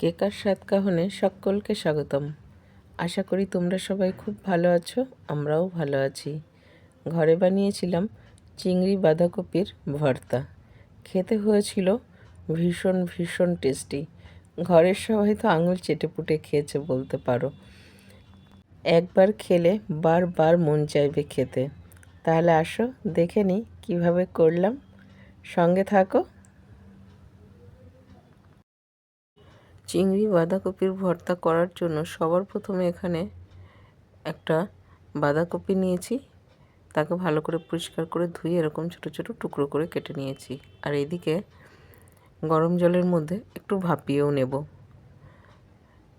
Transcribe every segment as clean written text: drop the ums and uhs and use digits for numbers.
কেকার স্বাদ কাহনে সকলকে স্বাগতম। আশা করি তোমরা সবাই খুব ভালো আছো, আমরাও ভালো আছি। ঘরে বানিয়েছিলাম চিংড়ি বাঁধাকপির ভর্তা। খেতে হয়েছিল ভীষণ ভীষণ টেস্টি। ঘরের সবাই তো আঙুল চেটেপুটে খেয়েছে বলতে পারো। একবার খেলে বারবার মন চাইবে খেতে। তাহলে আসো দেখে নিই কীভাবে করলাম, সঙ্গে থাকো। চিংড়ি বাঁধাকপির ভর্তা করার জন্য সবার প্রথমে এখানে একটা বাঁধাকপি নিয়েছি, তাকে ভালো করে পরিষ্কার করে ধুয়ে এরকম ছোট ছোট টুকরো করে কেটে নিয়েছি। আর এদিকে গরম জলের মধ্যে একটু ভাপিয়েও নেব।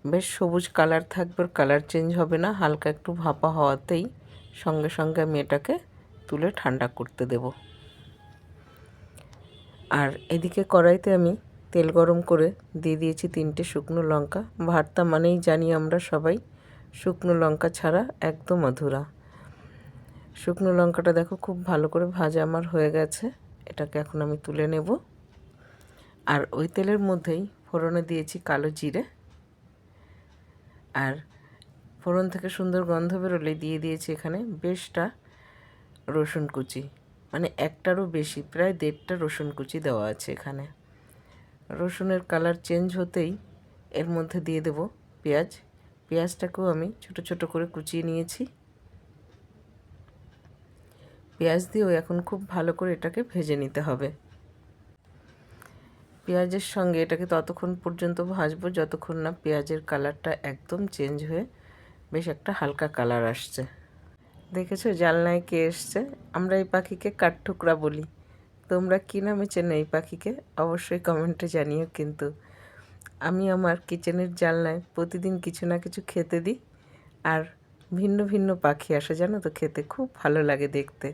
বেশ সবুজ কালার থাকবে, কালার চেঞ্জ হবে না, হালকা একটু ভাপা হওয়াতেই সঙ্গে সঙ্গে আমি এটাকে তুলে ঠান্ডা করতে দেব। আর এদিকে কড়াইতে আমি তেল গরম করে দিয়ে দিয়েছি 3টে শুকনো লঙ্কা। ভর্তা মানেই জানি আমরা সবাই শুকনো লঙ্কা ছাড়া একদম অধুরা। শুকনো লঙ্কাটা দেখো খুব ভালো করে ভাজা আমার হয়ে গেছে। এটাকে এখন আমি তুলে নেব। আর ওই তেলের মধ্যেই ফোড়নে দিয়েছি কালো জিরে, আর ফোড়ন থেকে সুন্দর গন্ধ বেরোলে দিয়ে দিয়েছি এখানে বেশটা রসুন কুচি, মানে একটারও বেশি, প্রায় 1.5টা রসুন কুচি দেওয়া আছে এখানে। রসুনের কালার চেঞ্জ হতেই এর মধ্যে দিয়ে দেব পেঁয়াজ। পেঁয়াজটাকেও আমি ছোট ছোট করে কুচিয়ে নিয়েছি। পেঁয়াজ দিয়েও এখন খুব ভালো করে এটাকে ভেজে নিতে হবে। পেঁয়াজের সঙ্গে এটাকে ততক্ষণ পর্যন্ত ভাজবো যতক্ষণ না পেঁয়াজের কালারটা একদম চেঞ্জ হয়ে বেশ একটা হালকা কালার আসছে। দেখেছো জানলায় কে এসছে? আমরা এই পাখিকে কাঠঠুকরা বলি। তোমরা কী নামে চেনো এই পাখিকে অবশ্যই কমেন্টে জানিও। কিন্তু আমি আমার কিচেনের জানলায় প্রতিদিন কিছু না কিছু খেতে দিই, আর ভিন্ন ভিন্ন পাখি আসে জানো তো, খেতে খুব ভালো লাগে দেখতে।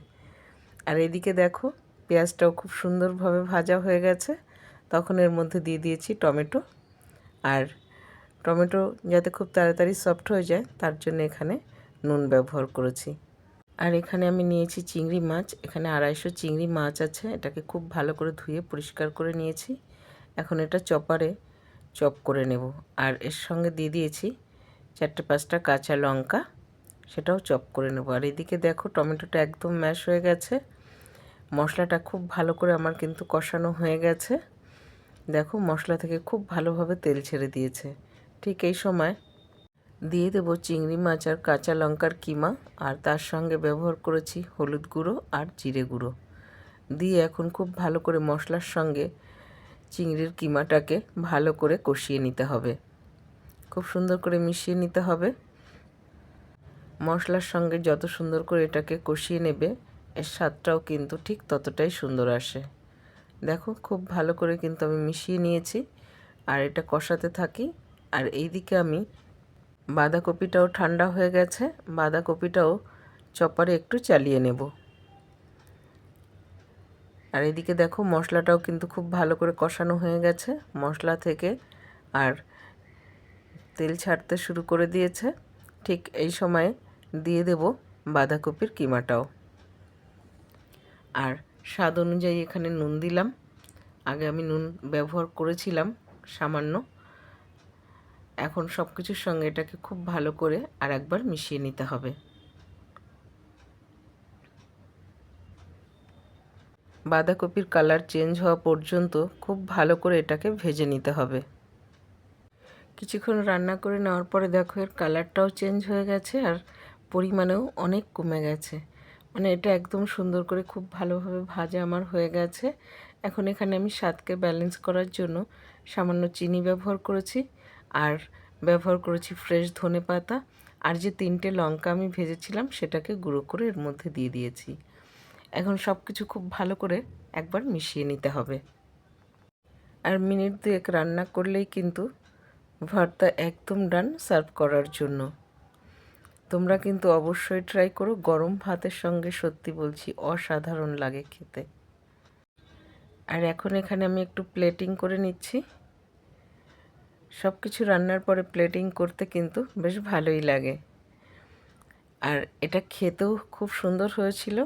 আর এদিকে দেখো পেঁয়াজটাও খুব সুন্দরভাবে ভাজা হয়ে গেছে। তখন এর মধ্যে দিয়ে দিয়েছি টমেটো। আর টমেটো যাতে খুব তাড়াতাড়ি সফট হয়ে যায় তার জন্য এখানে নুন ব্যবহার করেছি। আর এখানে আমি নিয়েছি চিংড়ি মাছ। এখানে 250 চিংড়ি মাছ আছে। এটাকে খুব ভালো করে ধুয়ে পরিষ্কার করে নিয়েছি। এখন এটা চপারে চপ করে নেব। আর এর সঙ্গে দিয়ে দিয়েছি 4-5টা কাঁচা লঙ্কা, সেটাও চপ করে নেব। আর এদিকে দেখো টমেটোটা একদম ম্যাশ হয়ে গেছে। মশলাটা খুব ভালো করে আমার কিন্তু কষানো হয়ে গেছে। দেখো মশলা থেকে খুব ভালোভাবে তেল ছেড়ে দিয়েছে। ঠিক এই সময় দিয়ে দেব চিংড়ি মাছ আর কাঁচা লঙ্কার কিমা, আর তার সঙ্গে ব্যবহার করেছি হলুদ গুঁড়ো আর জিরে গুঁড়ো। দিয়ে এখন খুব ভালো করে মশলার সঙ্গে চিংড়ির কিমাটাকে ভালো করে কষিয়ে নিতে হবে, খুব সুন্দর করে মিশিয়ে নিতে হবে। মশলার সঙ্গে যত সুন্দর করে এটাকে কষিয়ে নেবে এর স্বাদটাও কিন্তু ঠিক ততটাই সুন্দর আসে। দেখো খুব ভালো করে কিন্তু আমি মিশিয়ে নিয়েছি। আর এটা কষাতে থাকি। আর এইদিকে আমি বাঁধাকপিটাও ঠান্ডা হয়ে গেছে, বাঁধাকপিটাও চপারে একটু চালিয়ে নেব। আর এদিকে দেখো মশলাটাও কিন্তু খুব ভালো করে কষানো হয়ে গেছে। মশলা থেকে আর তেল ছাড়তে শুরু করে দিয়েছে। ঠিক এই সময়ে দিয়ে দেব বাঁধাকপির কিমাটাও। আর স্বাদ অনুযায়ী এখানে নুন দিলাম। আগে আমি নুন ব্যবহার করেছিলাম সামান্য। এখন সব কিছুর সঙ্গে এটাকে খুব ভালো করে আর একবার মিশিয়ে নিতে হবে। বাঁধাকপির কালার চেঞ্জ হওয়া পর্যন্ত খুব ভালো করে এটাকে ভেজে নিতে হবে। কিছুক্ষণ রান্না করে নেওয়ার পরে দেখো এর কালারটাও চেঞ্জ হয়ে গেছে, আর পরিমাণেও অনেক কমে গেছে। মানে এটা একদম সুন্দর করে খুব ভালোভাবে ভাজা আমার হয়ে গেছে। এখন এখানে আমি স্বাদকে ব্যালেন্স করার জন্য সামান্য চিনি ব্যবহার করেছি, আর ব্যবহার করেছি ফ্রেশ ধনেপাতা, আর যে 3টে লঙ্কা আমি ভেজেছিলাম সেটাকে গুঁড়ো করে এর মধ্যে দিয়ে দিয়েছি। এখন সব কিছু খুব ভালো করে একবার মিশিয়ে নিতে হবে। আর মিনিট 2 রান্না করলেই কিন্তু ভর্তা একদম ডান সার্ভ করার জন্য। তোমরা কিন্তু অবশ্যই ট্রাই করো, গরম ভাতের সঙ্গে সত্যি বলছি অসাধারণ লাগে খেতে। আর এখন এখানে আমি একটু প্লেটিং করে নিচ্ছি। সব কিছু রান্নার পরে প্লেটিং করতে কিন্তু বেশ ভালোই লাগে। আর এটা খেতেও খুব সুন্দর হয়েছিল,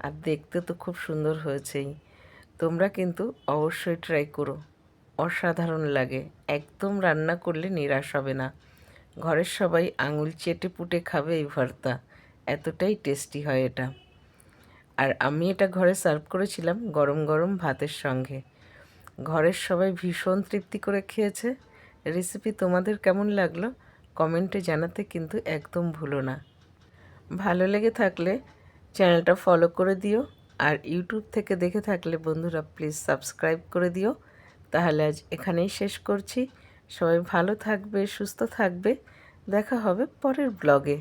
আর দেখতে তো খুব সুন্দর হয়েছেই। তোমরা কিন্তু অবশ্যই ট্রাই করো। অসাধারণ লাগে। একদম রান্না করলে নিরাশ হবে না। ঘরের সবাই আঙুল চেটে পুটে খাবে এই ভর্তা, এতটাই টেস্টি হয় এটা। আর আমি এটা ঘরে সার্ভ করেছিলাম গরম গরম ভাতের সঙ্গে। ঘরের সবাই ভীষণ তৃপ্তি করে খেয়েছে। রেসিপি তোমাদের কেমন লাগলো কমেন্টে জানাতে কিন্তু একদম ভুলো না। ভালো লেগে থাকলে চ্যানেলটা ফলো করে দিও, আর ইউটিউব থেকে দেখে থাকলে বন্ধুরা প্লিজ সাবস্ক্রাইব করে দিও। তাহলে আজ এখানেই শেষ করছি। সবাই ভালো থাকবে, সুস্থ থাকবে। দেখা হবে পরের ব্লগে।